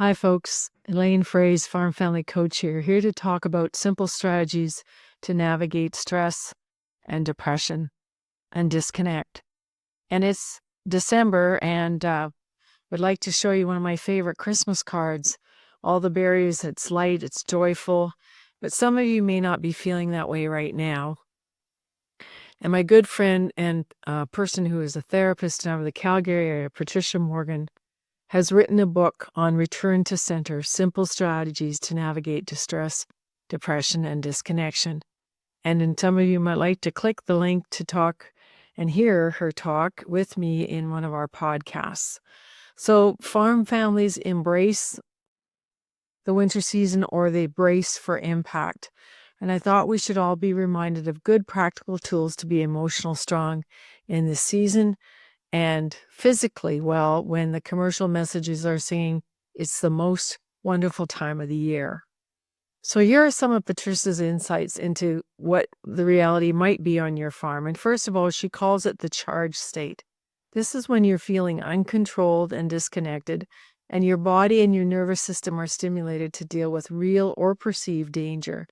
Hi, folks. Elaine Frey's Farm Family Coach here to talk about simple strategies to navigate stress and depression and disconnect. And it's December, and would like to show you one of my favorite Christmas cards. All the berries, it's light, it's joyful, but some of you may not be feeling that way right now. And my good friend and person who is a therapist out of the Calgary area, Patricia Morgan, has written a book on return to center, simple strategies to navigate distress, depression, and disconnection. And some of you might like to click the link to talk and hear her talk with me in one of our podcasts. So farm families embrace the winter season or they brace for impact. And I thought we should all be reminded of good practical tools to be emotional strong in this season and physically well when the commercial messages are saying it's the most wonderful time of the year. So here are some of Patricia's insights into what the reality might be on your farm. And first of all, she calls it the charge state. This is when you're feeling uncontrolled and disconnected, and your body and your nervous system are stimulated to deal with real or perceived danger.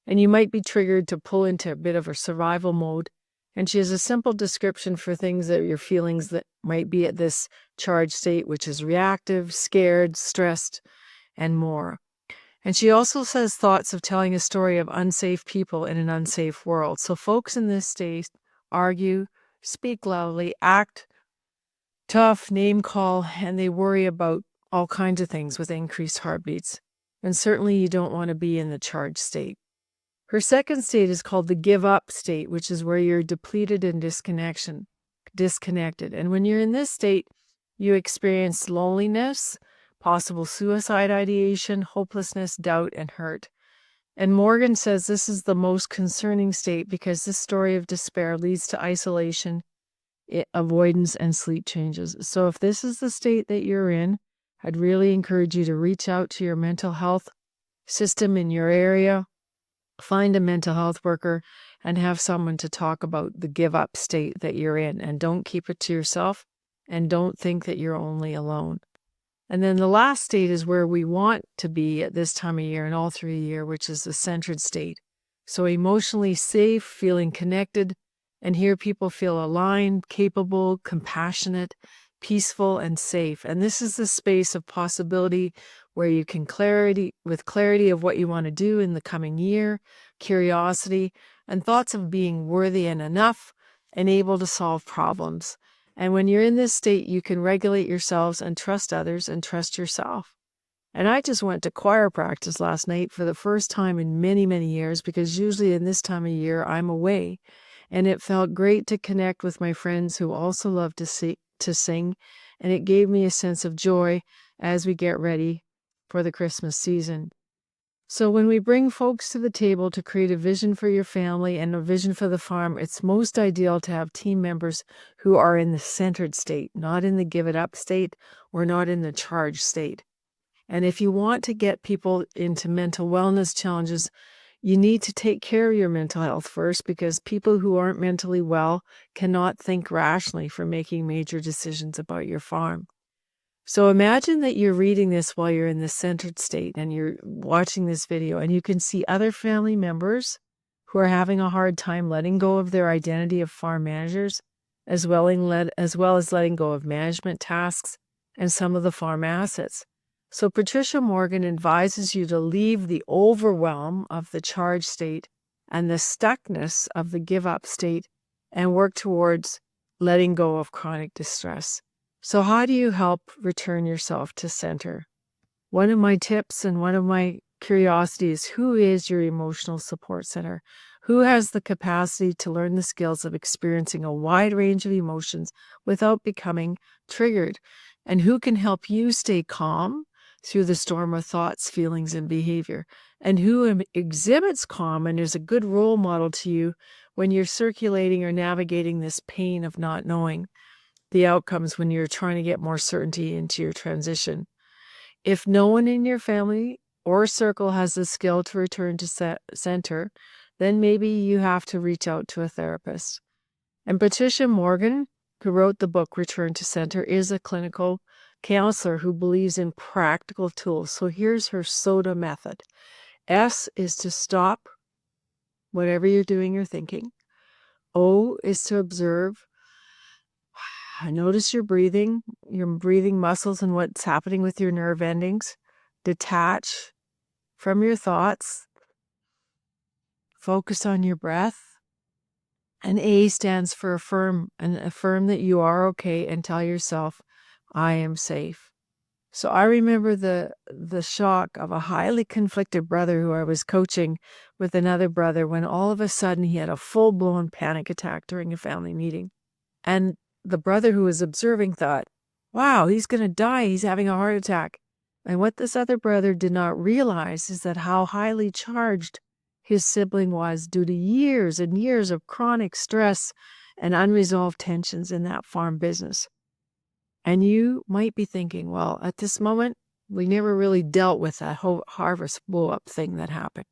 And you might be triggered to pull into a bit of a survival mode. And she has a simple description for things that your feelings that might be at this charge state, which is reactive, scared, stressed, and more. And she also says thoughts of telling a story of unsafe people in an unsafe world. So folks in this state argue, speak loudly, act tough, name call, and they worry about all kinds of things with increased heartbeats. And certainly you don't want to be in the charge state. Her second state is called the give up state, which is where you're depleted and disconnected. And when you're in this state, you experience loneliness, possible suicide ideation, hopelessness, doubt, and hurt. And Morgan says this is the most concerning state because this story of despair leads to isolation, avoidance, and sleep changes. So if this is the state that you're in, I'd really encourage you to reach out to your mental health system in your area. Find a mental health worker and have someone to talk about the give up state that you're in. And don't keep it to yourself and don't think that you're only alone. And then the last state is where we want to be at this time of year and all through the year, which is the centered state. So emotionally safe, feeling connected, and here people feel aligned, capable, compassionate, peaceful, and safe. And this is the space of possibility where you can clarity of what you want to do in the coming year, curiosity, and thoughts of being worthy and enough and able to solve problems. And when you're in this state, you can regulate yourselves and trust others and trust yourself. And I just went to choir practice last night for the first time in many, many years, because usually in this time of year, I'm away. And it felt great to connect with my friends who also love to sing. And it gave me a sense of joy as we get ready for the Christmas season. So when we bring folks to the table to create a vision for your family and a vision for the farm, it's most ideal to have team members who are in the centered state, not in the give it up state or not in the charge state. And if you want to get people into mental wellness challenges, you need to take care of your mental health first, because people who aren't mentally well cannot think rationally for making major decisions about your farm. So imagine that you're reading this while you're in the centered state and you're watching this video, and you can see other family members who are having a hard time letting go of their identity of farm managers, as well as letting go of management tasks and some of the farm assets. So Patricia Morgan advises you to leave the overwhelm of the charge state and the stuckness of the give up state and work towards letting go of chronic distress. So how do you help return yourself to center? One of my tips and one of my curiosities, who is your emotional support center? Who has the capacity to learn the skills of experiencing a wide range of emotions without becoming triggered? And who can help you stay calm through the storm of thoughts, feelings, and behavior? And who exhibits calm and is a good role model to you when you're circulating or navigating this pain of not knowing the outcomes when you're trying to get more certainty into your transition? If no one in your family or circle has the skill to return to center, then maybe you have to reach out to a therapist. And Patricia Morgan, who wrote the book Return to Center, is a clinical counselor who believes in practical tools. So here's her SOTA method. S is to stop whatever you're doing or thinking. O is to observe. Notice your breathing muscles and what's happening with your nerve endings. Detach from your thoughts. Focus on your breath. And A stands for affirm, and affirm that you are okay and tell yourself, I am safe. So I remember the shock of a highly conflicted brother who I was coaching with another brother when all of a sudden he had a full-blown panic attack during a family meeting. And the brother who was observing thought, wow, he's going to die. He's having a heart attack. And what this other brother did not realize is that how highly charged his sibling was due to years and years of chronic stress and unresolved tensions in that farm business. And you might be thinking, well, at this moment, we never really dealt with that whole harvest blow-up thing that happened.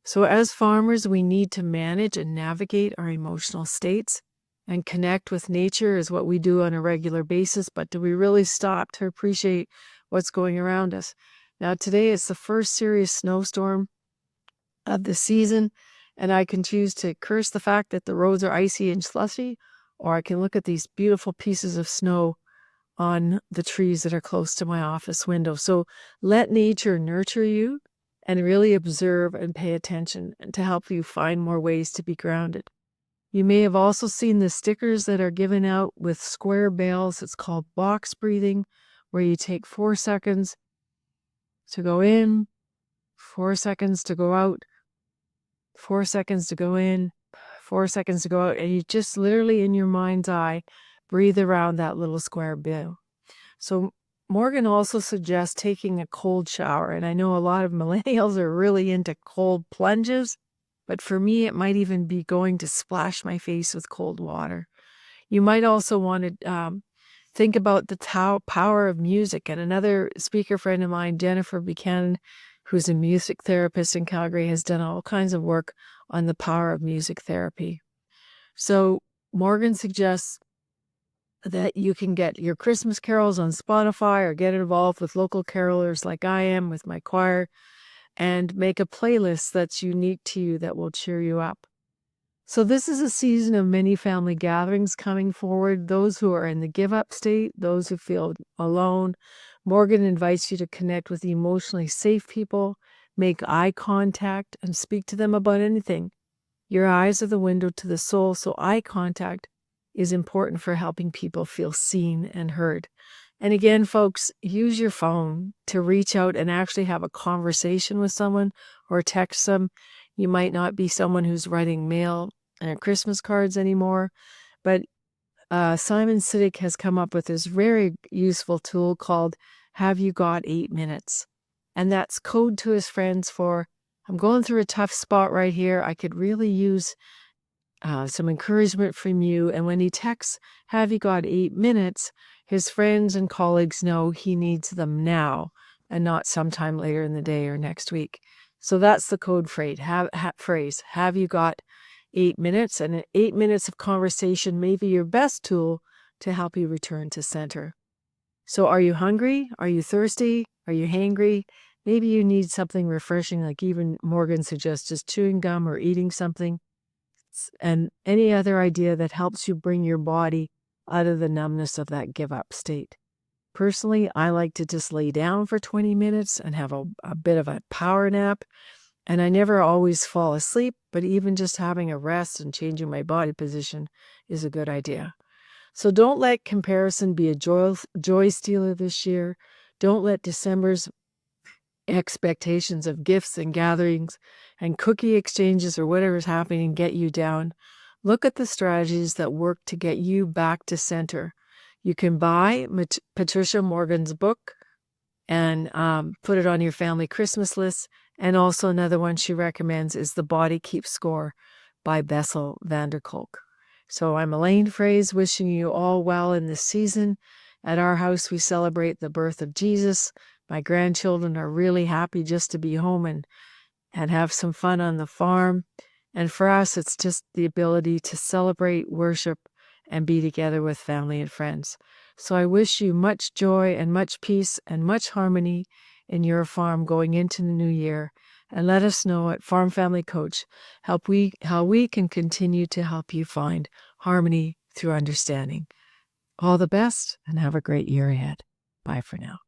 So as farmers, we need to manage and navigate our emotional states, and connect with nature is what we do on a regular basis. But do we really stop to appreciate what's going around us? Now, today is the first serious snowstorm of the season, and I can choose to curse the fact that the roads are icy and slushy, or I can look at these beautiful pieces of snow on the trees that are close to my office window. So let nature nurture you and really observe and pay attention, and to help you find more ways to be grounded. You may have also seen the stickers that are given out with square bales. It's called box breathing, where you take 4 seconds to go in, 4 seconds to go out, 4 seconds to go in, 4 seconds to go out, and you just literally in your mind's eye breathe around that little square bale. So Morgan also suggests taking a cold shower, and I know a lot of millennials are really into cold plunges, but for me, it might even be going to splash my face with cold water. You might also want to think about the power of music. And another speaker friend of mine, Jennifer Buchanan, who's a music therapist in Calgary, has done all kinds of work on the power of music therapy. So Morgan suggests that you can get your Christmas carols on Spotify, or get involved with local carolers like I am with my choir, and make a playlist that's unique to you that will cheer you up. So this is a season of many family gatherings coming forward. Those who are in the give-up state, those who feel alone. Morgan invites you to connect with emotionally safe people, make eye contact, and speak to them about anything. Your eyes are the window to the soul, so eye contact is important for helping people feel seen and heard. And again, folks, use your phone to reach out and actually have a conversation with someone, or text them. You might not be someone who's writing mail and Christmas cards anymore, but Simon Sinek has come up with this very useful tool called Have You Got 8 Minutes? And that's code to his friends for, I'm going through a tough spot right here. I could really use some encouragement from you. And when he texts, have you got 8 minutes? His friends and colleagues know he needs them now and not sometime later in the day or next week. So that's the code phrase. Have you got 8 minutes? And 8 minutes of conversation may be your best tool to help you return to center. So are you hungry? Are you thirsty? Are you hangry? Maybe you need something refreshing, like even Morgan suggests, just chewing gum or eating something. And any other idea that helps you bring your body out of the numbness of that give up state. Personally, I like to just lay down for 20 minutes and have a bit of a power nap. And I never always fall asleep, but even just having a rest and changing my body position is a good idea. So don't let comparison be a joy stealer this year. Don't let December's expectations of gifts and gatherings and cookie exchanges or whatever's happening get you down. Look at the strategies that work to get you back to center. You can buy Patricia Morgan's book and put it on your family Christmas list. And also another one she recommends is The Body Keeps Score by Bessel van der Kolk. So I'm Elaine Fraze, wishing you all well in this season. At our house, we celebrate the birth of Jesus. My grandchildren are really happy just to be home and have some fun on the farm. And for us, it's just the ability to celebrate, worship, and be together with family and friends. So I wish you much joy and much peace and much harmony in your farm going into the new year. And let us know at Farm Family Coach how we can continue to help you find harmony through understanding. All the best and have a great year ahead. Bye for now.